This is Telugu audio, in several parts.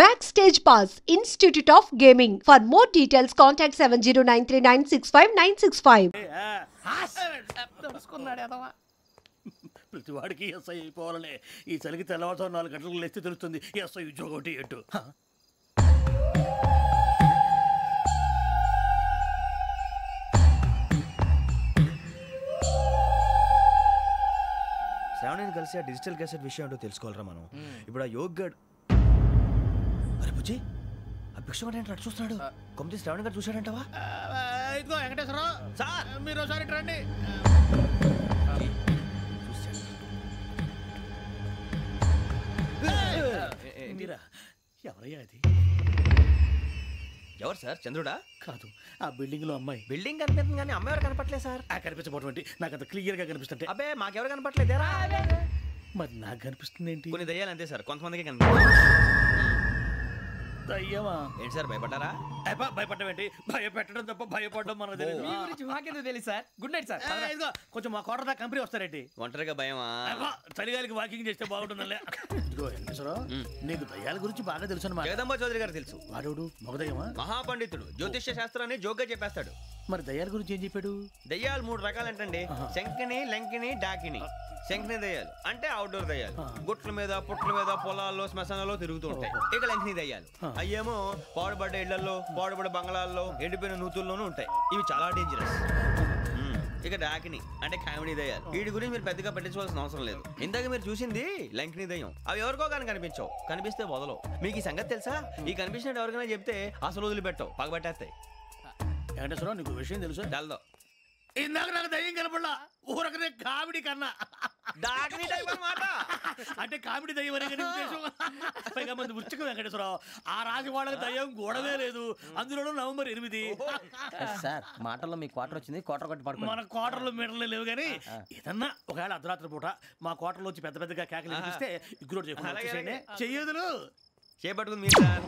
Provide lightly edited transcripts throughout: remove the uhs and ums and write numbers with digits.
Backstage Pass, Institute of Gaming. For more details, contact 7093965965. ప్రతి వాడికి ఎస్ఐ అయిపోవాలనే ఈ చలికి తెల్లవారుతో 4 గంటలకు లేస్తే తెలుస్తుంది ఎస్ఐ ఉద్యోగం ఒకటి ఎటు. శ్రావణిని కలిసి ఆ డిజిటల్ క్యాసెట్ విషయం ఏంటో తెలుసుకోవాలరా మనం. ఇప్పుడు ఆ యోగ్ గడ్ అరే బుజ్జి ఆ భిక్షం ఏంటో అటు చూస్తున్నాడు. కొమ్మిది శ్రావణి గారు చూశాడంటావా? ఇదిగో వెంకటేశ్వరరావు సార్, మీరు ఒకసారి రండి. ఎవరయ్యా అది? ఎవరు సార్? చంద్రుడా? కాదు, ఆ బిల్డింగ్ లో అమ్మాయి. బిల్డింగ్ కనిపిస్తుంది కానీ అమ్మాయి ఎవరు కనపట్లేదు సార్. కనిపించబోటువంటి నాకు అంత క్లియర్ గా కనిపిస్తుంటే. అబ్బే మాకెవరు కనపట్లేదేరా? మరి నాకు కనిపిస్తుంది ఏంటి? కొన్ని దయ్యాలు అంతే సార్, కొంతమందికి కనిపిస్తుంది. దయ్యమా? ఏంటి సార్ భయపడ్డారా? భయపడడం ఏంటి? భయపెట్టడం తప్ప భయపడడం మనకు తెలియదు. మాకెందుకు తెలియదు సార్. Good night sir. ఇదిగో కొంచెం మా కోట దాకా కంపెనీ వస్తారేంటి? ఒంటరిగా భయమా? చలిగాలికి వాకింగ్ చేస్తే బాగుంటుందిలే. ఇదిగో వెంకటేశ్వరరావు, నీకు దయ్యాల గురించి బాగా తెలుసు అన్నమాట. జగదంబ చౌదరి గారు తెలుసు. వాడు మగదయ్యమా? మహాపండితుడు, జ్యోతిష్య శాస్త్రాన్ని జోగ్గా చెప్పేస్తాడు. మరి దయ్యాల గురించి ఏం చెప్పాడు? దయ్యాలు 3 రకాలంటండి. శంకిని, లంకిని, డాకిని. శంకిని దయ్యాలు అంటే అవుట్డోర్ దయ్యాలు, గుట్ల మీద పుట్ల మీద పొలాల్లో శ్మశానాల్లో తిరుగుతూ ఉంటాయి. ఇక లంకిని దయ్యాలు అయ్యేమో పాడుబడ్డ ఇళ్లలో, పాడుబడ్డ బంగ్లాల్లో, ఎండిపోయిన నూతుల్లోనూ ఉంటాయి. ఇవి చాలా డేంజరస్. ఇక డాకిని అంటే కామెడీ దయ్యాలు. వీటి గురించి మీరు పెద్దగా పట్టించుకోవాల్సిన అవసరం లేదు. ఇందాక మీరు చూసింది లంకిని దయ్యం. అవి ఎవరికో కానీ కనిపించవు, కనిపిస్తే వదలవు. మీకు ఈ సంగతి తెలుసా? ఈ కనిపించినట్టు ఎవరికైనా చెప్తే అసలు వదిలిపెట్టవు, పగబట్టేస్తాయి. వెంకటేశ్వరరావు, నీకు విషయం తెలుసు? తెలదో. ఇందాక నాకు దయ్యం కనపడలా, ఊరకనే కామెడీ కన్నా. డాకిని దయ్యం అన్నమాట. అంటే కామెడీ దయ్యం అనే ఉద్దేశం. పైగా మంది ఉచ్చకం వెంకటేశ్వరరావు. ఆ రాజు వాళ్ళకి దయ్యం గొడవే లేదు, అందులోనూ నవంబర్ 8. సార్ మాటల్లో మీ క్వార్టర్ వచ్చింది, క్వార్టర్ కొట్టి పడుకో. మన క్వార్టర్లో మీటర్లు లేవు కానీ ఏదన్నా ఒకవేళ అర్ధరాత్రి పూట మా క్వార్టర్లో వచ్చి పెద్ద పెద్దగా కేకలు వినిపిస్తే ఇగ్గురు చెయ్యదులు చేపట్టుకుంది మీరు సార్.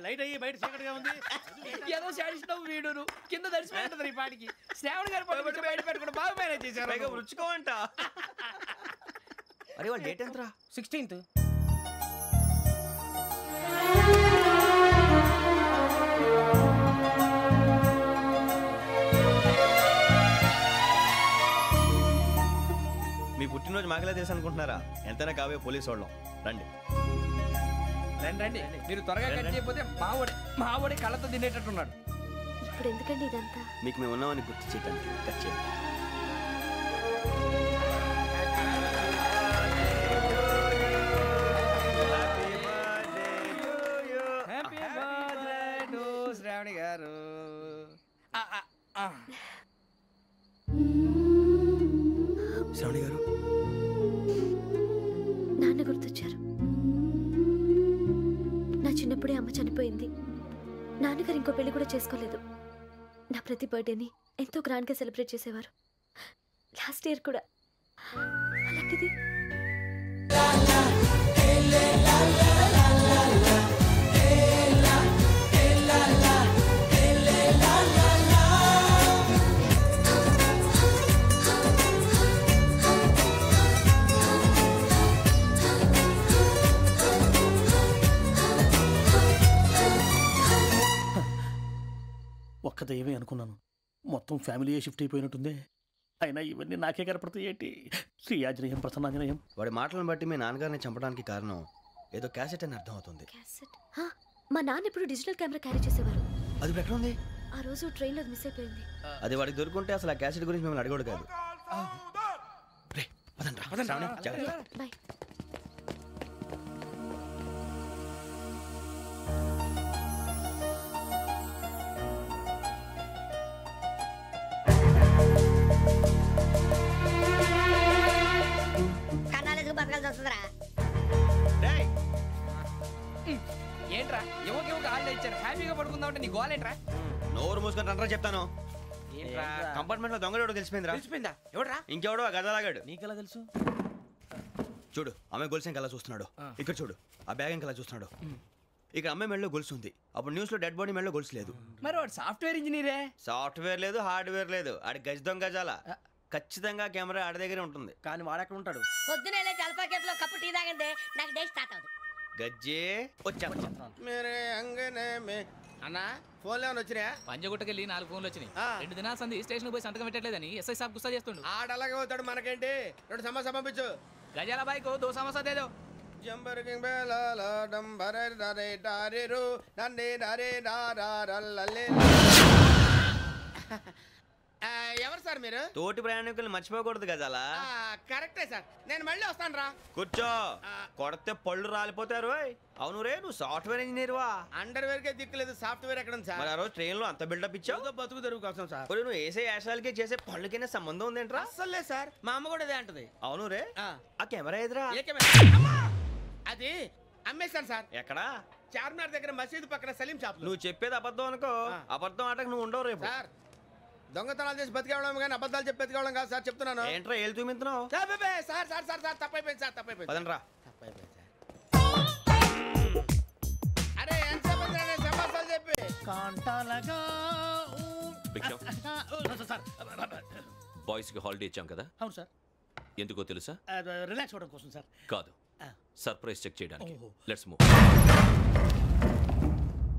లైట్ అయ్యి బయట చీకటిగా ఉంది. ఏదో శాడిస్తావు వీడును కింద దర్శనం ఈ పాటికి. శ్రావణ్ గారు బయట పెట్టుకుని బాగా మేనేజ్ చేశారు. రుచుకోమంట. అరే వాళ్ళ డేట్ ఎంతరా? 16th. మీ పుట్టినరోజు మాకలే తెలుసు అనుకుంటున్నారా? ఎంతైనా కావే పోలీసు వాళ్ళం. రండి రండి. మీరు త్వరగా కట్ చేయకపోతే మావడి కళ్ళతో తినేటట్టున్నాడు. ఇప్పుడు ఎందుకండి ఇదంతా? మీకు మేము ఉన్నామని గుర్తు చేయడానికి కట్ చేయండి. శ్రావణి గారు శ్రావణి గారు నాన్న గుర్తొచ్చారు. నా చిన్నప్పుడే అమ్మ చనిపోయింది. నాన్నగారు ఇంకో పెళ్లి కూడా చేసుకోలేదు. నా ప్రతి బర్త్డేని ఎంతో గ్రాండ్గా సెలబ్రేట్ చేసేవారు. లాస్ట్ ఇయర్ కూడా. అలాంటిది ఒక్క దయ్యమే అనుకున్నాను, మొత్తం ఫ్యామిలీయే షిఫ్ట్ అయిపోయినట్టుందే. అయినా ఇవన్నీ నాకే కనపడతాయి ఏంటి? శ్రీ ఆంజనేయం ప్రసన్నాంజనేయం. వాడి మాటలను బట్టి మీ నాన్నగారిని చంపడానికి కారణం ఏదో క్యాసెట్ అని అర్థం అవుతుంది. మా నాన్న ఇప్పుడు డిజిటల్ కెమెరా క్యారీ చేసేవారు. అది ఇప్పుడు ఎక్కడ ఉంది? ఆ రోజు ట్రైన్లో మిస్ అయిపోయింది. అది వాడికి దొరుకుంటే అసలు ఆ క్యాసెట్ గురించి మిమ్మల్ని అడగడు కాదు. బాయ్. ఏంట్రా ఎవరికి హాలిడే ఇచ్చారు? హ్యాపీగా పడుకుందాం అంటే నీ గోల్ ఏంట్రా? నోరు మూసుకొని రండ్రా చెప్తాను. కంపార్ట్మెంట్ లో దొంగడు తెలిసిపోయిందిరా. తెలిసిపోయిందా? ఎవడ్రా? ఇంకెవడో ఆ గదలాగాడు. నీకెలా తెలుసు? చూడు అమ్మాయి గొలుసు ఇంకలా చూస్తున్నాడు. ఇక్కడ చూడు ఆ బ్యాగ్ ఇంకలా చూస్తున్నాడు. ఇక్కడ అమ్మాయి మెడలో గొలుసు ఉంది. అప్పుడు న్యూస్ లో డెడ్ బాడీ మెడలో గొలుసు లేదు. మరి వాడు సాఫ్ట్వేర్ ఇంజనీరే. సాఫ్ట్వేర్ లేదు, హార్డ్వేర్ లేదు. ఆడి గజ దొంగ గజాల. ఖచ్చితంగా కెమెరా ఆడ దగ్గరే ఉంటుంది. కానీ వాడెక్కడ ఉంటాడు? పొద్దునే లేచి అల్ఫా కేఫ్ లో కప్పు టీ తాగిందే నాకు డే స్టార్ట్ అవుతుంది. గజ్జే వచ్చా మేరే అంగనే మే అన్నా ఫోన్లో ఏమైనా వచ్చినాయా? పంజగుట్టకెళ్ళి 4 ఫోన్లు వచ్చినాయి. 2 దినాల సంది స్టేషన్ పోయి సంతకం పెట్టలేదని ఎస్ఐ సాబ్ గుస్తా చేస్తుండు. ఆడలాగే పోతాడు, మనకేంటి? 2 సమోసా పంపించు. గజాల బైక్ 2 సమోసా దేదో. జంబరకింగ్ బేలాల డంబరే డరే డారిరు నందే డరే డారల్లలే. ఎవరు సార్ మీరు? తోటి ప్రయాణికులు మర్చిపోకూడదు గజాలా. కరెక్టే సార్, నేను మళ్ళీ వస్తాను రా. కూర్చో, కొడితే పళ్ళు రాలిపోతారు. అవును రే, నువ్వు సాఫ్ట్వేర్ ఇంజనీర్ వా? అండర్వేర్ కే దిక్కులేదు, సాఫ్ట్వేర్ ఎక్కడ ఉంది సార్? మరి ఆ రోజు ట్రైన్ లో అంత బిల్డప్ ఇచ్చావు. బతుకు తెరుగు కోసం సార్. నువ్వు వేసే యాశాలకి చేసే పళ్ళకైనా సంబంధం ఉందేంట్రా? అస్సలు లేదు సార్, మా అమ్మ కూడా అదే అంటది. అవును రే, ఆ కెమెరా ఎదురా అది అమ్మేశాను సార్. ఎక్కడా? చార్మినార్ దగ్గర మసీదు పక్కన సలీం షాప్. నువ్వు చెప్పేది అబద్ధం అనుకో, అబద్ధం ఆటకు నువ్వు ఉండవు రేపు. సార్ దొంగతనాలు చేసి బతికేవడం కానీ అబద్ధాలు చెప్పి బతికేవడం కాదు సార్, చెప్తున్నాను. ఏంట్రా ఏళ్ళు చూపించినావు? సార్ సార్ సార్ సార్ తప్పైపోయింది సార్, తప్పైపోయింది. పదండ్రా. తప్పైపోయింది సార్. అరే ఎంతసేపు సమాసాలు చెప్పి కాంటాలగా సార్. బాయ్స్ కి హాలిడే ఇచ్చాం కదా? అవును సార్. ఎందుకో తెలుసా? రిలాక్స్ అవ్వడం కోసం సార్. కాదు, సర్ప్రైజ్ చెక్ చేయడానికి. ఓహో. Let's move.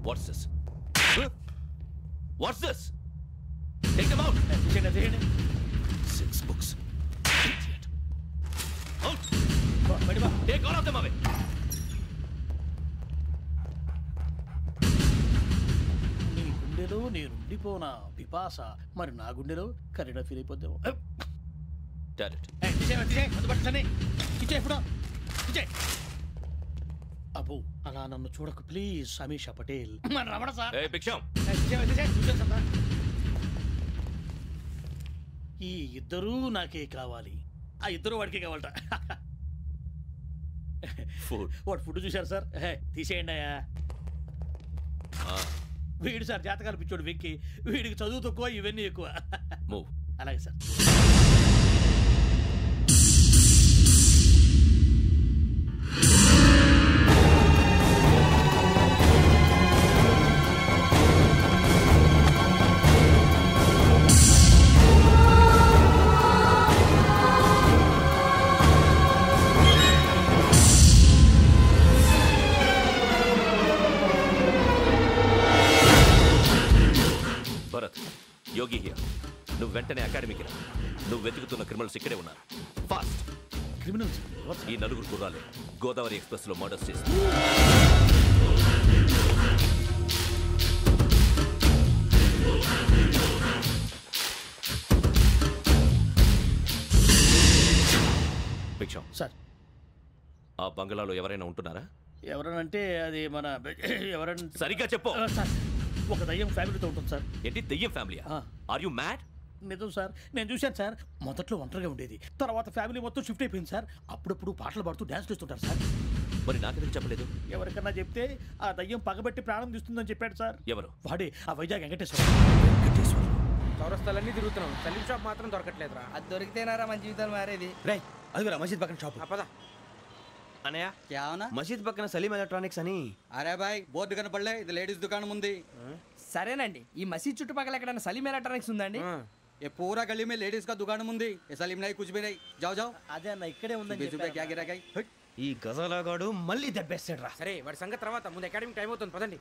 What's this? What's this? Take them out. 6 books. Idiot. Out. Take all of them away. నీ గుండెలో నేనుండిపోనా పిపాస, మరి నా గుండెలో కరీడా ఫీల్ అయిపోద్దాము. అబ్బో అలా నన్ను చూడకు ప్లీజ్. సమీషా పటేల్ మన రమణ సార్. ఈ ఇద్దరూ నాకే కావాలి, ఆ ఇద్దరు వాడికే కావాలట. వాడు ఫుడ్ చూశారు సార్. తీసేయండి అయ్యా. వీడు సార్ జాతకాలు పిచ్చోడు వెక్కి, వీడికి చదువు తక్కువ, ఇవన్నీ ఎక్కువ. అలాగే సార్. Yogi here. నువ్వు వెంటనే అకాడమీకి రా. నువ్వు వెతుకుతున్న క్రిమినల్స్ ఇక్కడే ఉన్నారు. ఫాస్ట్. క్రిమినల్స్? ఈ 4 గుర్రాలే గోదావరి ఎక్స్ప్రెస్ లో మర్డర్స్ చేసి. భిక్షం సార్, ఆ బంగ్లాలో ఎవరైనా ఉంటున్నారా? ఎవరనంటే అది మన ఎవరైనా. సరిగ్గా చెప్పు సార్. ఒక దయ్యం ఫ్యామిలీతో ఉంటుంది సార్. ఏంటి దయ్యం ఫ్యామిలీ? Are you mad? నిజం సార్, నేను చూశాను సార్. మొదట్లో ఒంటరిగా ఉండేది, తర్వాత ఫ్యామిలీ మొత్తం షిఫ్ట్ అయిపోయింది సార్. అప్పుడప్పుడు పాటలు పాడుతూ డ్యాన్స్ చేస్తుంటారు సార్. మరి నాకెందుకు చెప్పలేదు? ఎవరికన్నా చెప్తే ఆ దయ్యం పగబెట్టి ప్రాణం తీస్తుందని చెప్పాడు సార్. ఎవరు? వాడే, ఆ వైజాగ్ వెంకటేశ్వర. చౌరస్తాలన్నీ తిరుగుతున్నాం, సలీం షాప్ మాత్రం దొరకట్లేదురా. అది దొరికితేనారా మన జీవితాలు మారేది. రేయ్, అదిగురా మసీద్ పక్కన షాప్. పద. అన్నయ్య, क्या होना? మసీద్ పక్కన సలీం ఎలక్ట్రానిక్స్ అని. अरे भाई बहुत కనపడలే, ఇది లేడీస్ దుకాణం ఉంది. సరేనండి, ఈ మసీద్ చుట్టుపక్కల ఎక్కడైనా సలీం ఎలక్ట్రానిక్స్ ఉందండి? ये पूरा गली में लेडीज का दुकान मुंदी. ये सलीम नहीं, कुछ भी नहीं. जाओ जाओ. అదే అన్న ఇక్కడే ఉందని 20 रुपए क्या गिरा गई? ఈ గజాలగాడు మళ్ళీ దెబ్బేస్తాడు రా. సరే వాడి సంగతి తర్వాత, ముందు అకాడమిక్ టైం అవుతుంది, పదండి.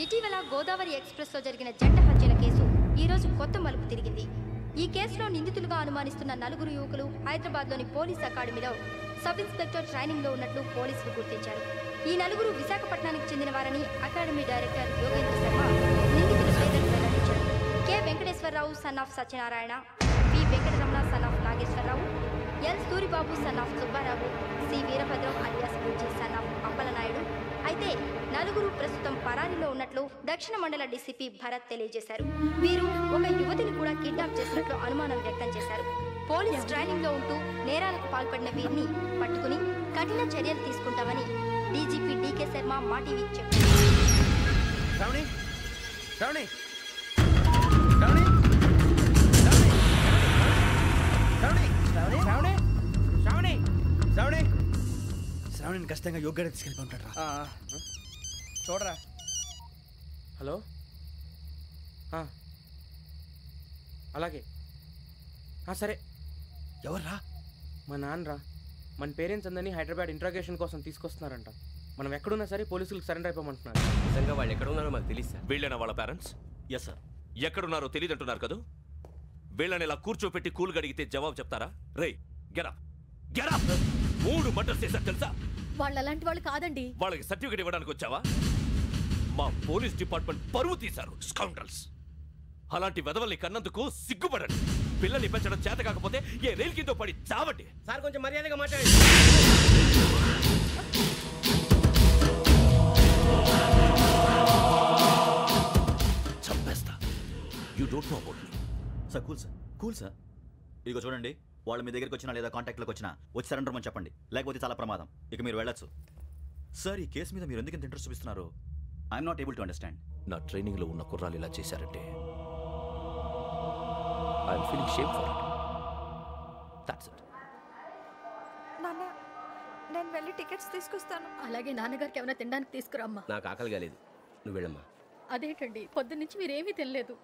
ఇటీవల గోదావరి ఎక్స్ప్రెస్లో జరిగిన జంట హత్యల కేసు ఈరోజు కొత్త మలుపు తిరిగింది. ఈ కేసులో నిందితులుగా అనుమానిస్తున్న 4 యువకులు హైదరాబాద్లోని పోలీస్ అకాడమీలో సబ్ ఇన్స్పెక్టర్ ట్రైనింగ్లో ఉన్నట్లు పోలీసులు గుర్తించారు. ఈ 4 విశాఖపట్నానికి చెందిన వారని అకాడమీ డైరెక్టర్ యోగేంద్ర శర్మ నిందితుల పేర్లను వెల్లడించారు. K Venkateswararao son of Satyanarayana, P Venkataramana son of Nageswararao, L Suribabu son of Subbarao, C Veerabhadram alias Bujji son of Appalanaidu. అయితే 4 ప్రస్తుతం పరారీలో ఉన్నట్లు దక్షిణ మండల డీసీపీ భరత్ తెలియజేశారు. వీరు ఒక యువతిని కూడా కిడ్నాప్ చేసినట్లు అనుమానం వ్యక్తం చేశారు. పోలీస్ ట్రైనింగ్ లో ఉంటూ నేరాలకు పాల్పడిన వీరిని పట్టుకుని కఠిన చర్యలు తీసుకుంటామని డీజీపీ డీకే శర్మ మా టీవీకి చెప్పారు. శ్రావణిని ఖచ్చితంగా యోగ్యత తీసుకెళ్ళి ఉంటాడు. చూడరా. హలో, అలాగే సరే. ఎవర్రా? మా నాన్నరా. మన పేరెంట్స్ అందరినీ హైదరాబాద్ ఇంట్రాగేషన్ కోసం తీసుకొస్తున్నారంట. మనం ఎక్కడున్నా సరే పోలీసులకు సరెండర్ అయిపోమంటున్నారు. నిజంగా వాళ్ళు ఎక్కడ ఉన్నారో మాకు తెలియదు సార్. వీళ్ళైనా వాళ్ళ పేరెంట్స్? Yes sir. ఎక్కడున్నారో తెలియదు అంటున్నారు కదా. వీళ్ళని ఇలా కూర్చోపెట్టి కూల్ గడిగితే జవాబు చెప్తారా? రే గెటప్ గెటప్. 3 మర్డర్స్ చేశారు తెలుసా? వాళ్ళు అలాంటి వాళ్ళు కాదండి. వాళ్ళకి సర్టిఫికేట్ ఇవ్వడానికి వచ్చావా? మా పోలీస్ డిపార్ట్మెంట్ పరువు తీశారు స్కౌండ్రల్స్. అలాంటి వెధవల్ని కన్నందుకు సిగ్గుపడండి. పిల్లల్ని పెంచడం చేత కాకపోతే ఏ రైలు కింద పడి చావండి. సార్ కొంచెం మర్యాదగా మాట్లాడండి. చంపేస్తా. You don't know about me. Sir cool sir. ఇదిగో చూడండి, వాళ్ళు మీ దగ్గరికి వచ్చినా లేదా కాంటాక్ట్లోకి వచ్చినా వచ్చి సరెండర్ అని చెప్పండి, లేకపోతే చాలా ప్రమాదం. ఇక మీరు వెళ్ళొచ్చు. సార్, ఈ కేసు మీద మీరు ఎందుకు ఇంత ఇంట్రెస్ట్ చూపిస్తున్నారు? I'm not able to understand. నా ట్రైనింగ్లో ఉన్న కుర్రాలు ఇలా చేశారంటే I'm feeling shame for it. That's it. నాన్న, నేను వెళ్ళి టికెట్స్ తీసుకొస్తాను. అలాగే నాన్నగారికి ఏమైనా తినడానికి తీసుకురామ్మా. నాకు ఆకలి కాలేదు, నువ్వు వెళ్ళమ్మా. అదేంటండి, పొద్దున్నుంచి మీరేమీ తినలేదు.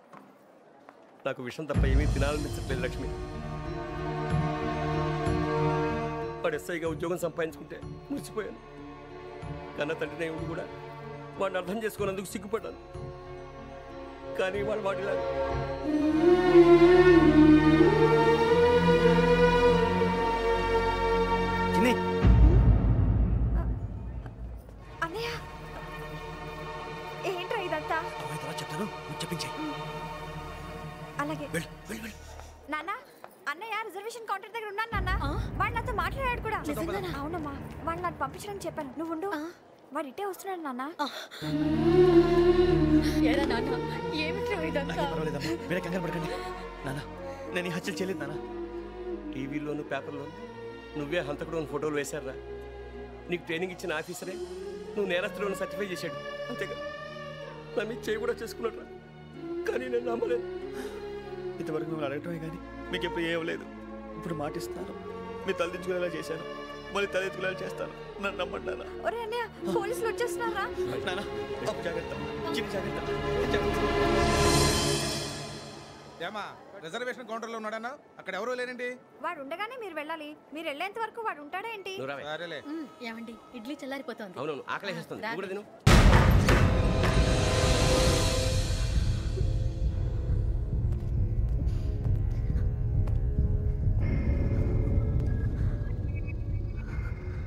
నాకు విషయం తప్ప ఏమీ తినాలనిపించట్లేదు లక్ష్మి. వాడు ఎస్ఐగా ఉద్యోగం సంపాదించుకుంటే మురిసిపోయాను. కన్న తండ్రినే ఉండి కూడా వాడిని అర్థం చేసుకున్నందుకు సిగ్గుపడ్డాను. కానీ వాడిలా అన్నయ్య, ఏంట్రా ఇదంతా? చెప్తాను, చెప్పించే. అలాగే నాన్న. అన్నయ్య రిజర్వేషన్ కౌంటర్ దగ్గర ఉన్నాను నాన్న. వాడు నాతో మాట్లాడాడు కూడా. అవునమ్మా, వాడు నాకు పంపించడం చెప్పాను. నువ్వు ఉండు, వాడు ఇట్టే వస్తున్నాడు నాన్న. మీరే కంగారు పడకండి నాన్న. నేను ఈ హత్యలు చేయలేదు నాన్న. టీవీలోను పేపర్లోను నువ్వే హంతకుడు ఫోటోలు వేశారా? నీకు ట్రైనింగ్ ఇచ్చిన ఆఫీసరే నువ్వు నేరస్తులను సర్టిఫై చేశాడు. అంతేగా, నా మీద చేయి కూడా చేసుకున్నాడు. కానీ నేను నమ్మలేదు. ఇంతవరకు మిమ్మల్ని అడగటమే కానీ మీకు ఎప్పుడు ఏమలేదు. ఇప్పుడు మాటిస్తాను, మీరు తలదించుకునేలా చేశాను, మళ్ళీ తలెత్తుకునేలా చేస్తాను. నన్ను నమ్మండి నాన్న. ఒరే అన్నయ్య, పోలీసులు వచ్చేస్తున్నారా? నాన్న జాగ్రత్త, చిన్న జాగ్రత్త. ఏమా రిజర్వేషన్ కౌంటర్లో ఉన్నాడన్నా? అక్కడ ఎవరూ లేనండి. వాడు ఉండగానే మీరు వెళ్ళాలి. మీరు వెళ్ళేంత వరకు వాడు ఉంటాడా ఏంటి? ఏమండి, ఇడ్లీ చల్లారిపోతుంది. అవునవును, ఆకలేస్తుంది. కూడా తిను.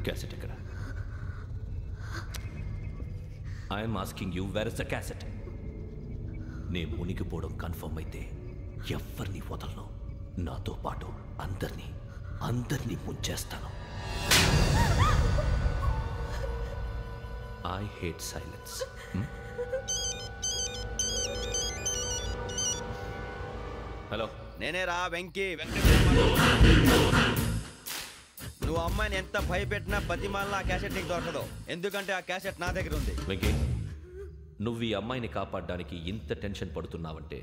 క్యాసెట్ ఎక్కడ? I'm asking you, where is the cassette? నేను మునిగిపోవడం కన్ఫర్మ్ అయితే ఎవ్వరిని వదలను. నాతో పాటు అందరినీ ముంచేస్తాను. I hate silence. హలో, నేనేరా వెంకీ. నువ్వు అమ్మాయిని ఎంత భయపెట్టినా బతిమాలినా ఆ క్యాసెట్ నీకు దొరకదు. ఎందుకంటే ఆ క్యాసెట్ నా దగ్గర ఉంది. వెంకీ, నువ్వు ఈ అమ్మాయిని కాపాడడానికి ఇంత టెన్షన్ పడుతున్నావంటే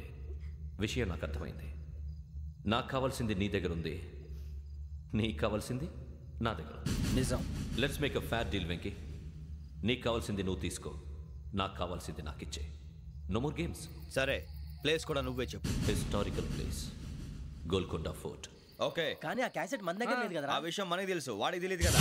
విషయం నాకు అర్థమైంది. నాకు కావాల్సింది నీ దగ్గర ఉంది, నీకు కావాల్సింది నా దగ్గర. నిజం. Let's make a fair deal Venky. నీకు కావాల్సింది నువ్వు తీసుకో, నాకు కావాల్సింది నాకు ఇచ్చే. No more games. సరే, ప్లేస్ కూడా నువ్వే చెప్పు. Historical place, Golconda fort. Okay, కానీ ఆ క్యాసెట్ మన దగ్గర లేదు కదా. ఆ విషయం మనకి తెలుసు, వాడికి తెలియదు కదా.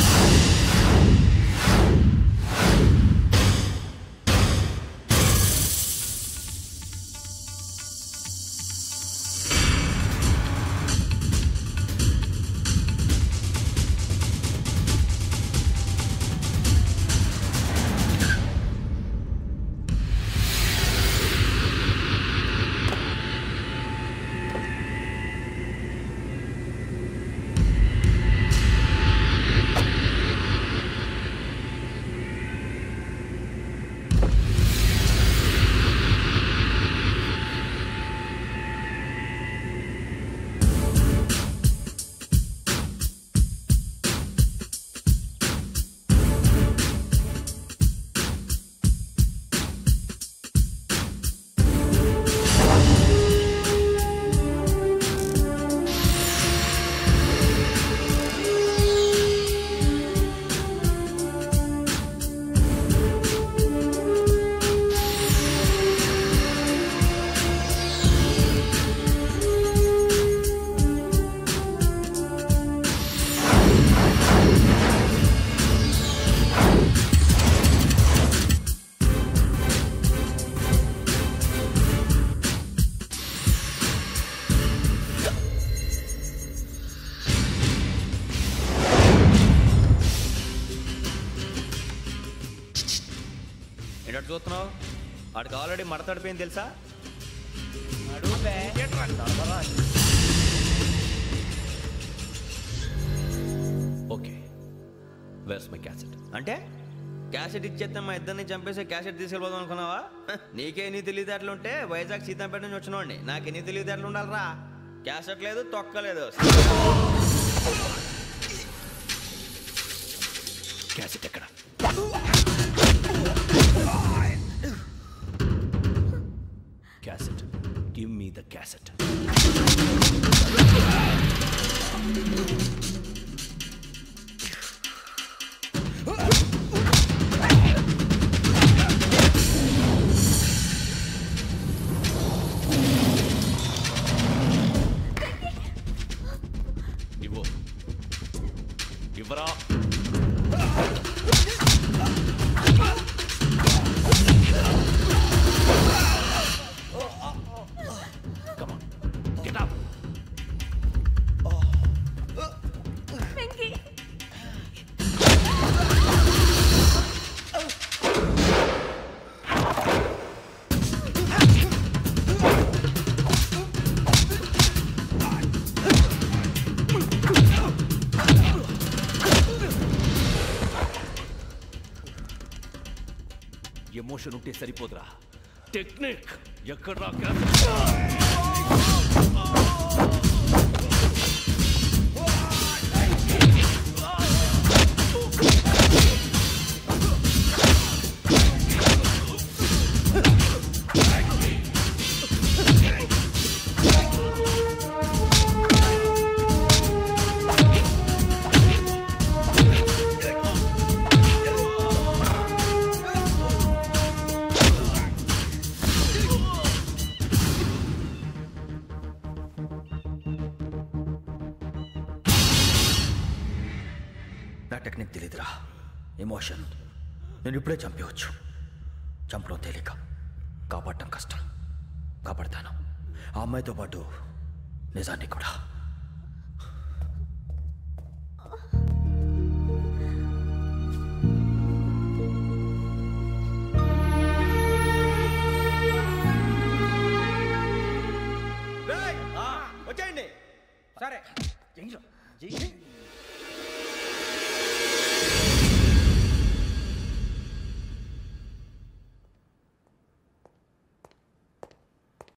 ఏంటంటే చూస్తున్నావు? వాడికి ఆల్రెడీ మడతడిపోయింది తెలుసా? Okay, where's my cassette? అంటే క్యాసెట్ ఇచ్చేస్తే మా ఇద్దరిని చంపేసి క్యాసెట్ తీసుకెళ్ళిపోదాం అనుకున్నావా? నీకే ఎన్ని తెలివితేటలు ఉంటే వైజాగ్ సీతంపేట నుంచి వచ్చినోడిని నాకు ఎన్ని తెలివితేటలు ఉండాలరా? క్యాసెట్ లేదు, తొక్కలేదు. క్యాసెట్ ఎక్కడ? Cassette, give me the cassette. ఇవ్వరా. Come on, get up. Emotion ఉంటే సరిపోదురా, టెక్నిక్ ఎక్కడ్రా? నా టెక్నిక్ తెలీదురా, ఎమోషన్. నేను ఇప్పుడే చంపేవచ్చు. చంపడం తేలిక, కాపాడటం కష్టం. కాపాడతాను ఆ అమ్మాయితో పాటు నిజాన్ని కూడా. వచ్చేయండి. సరే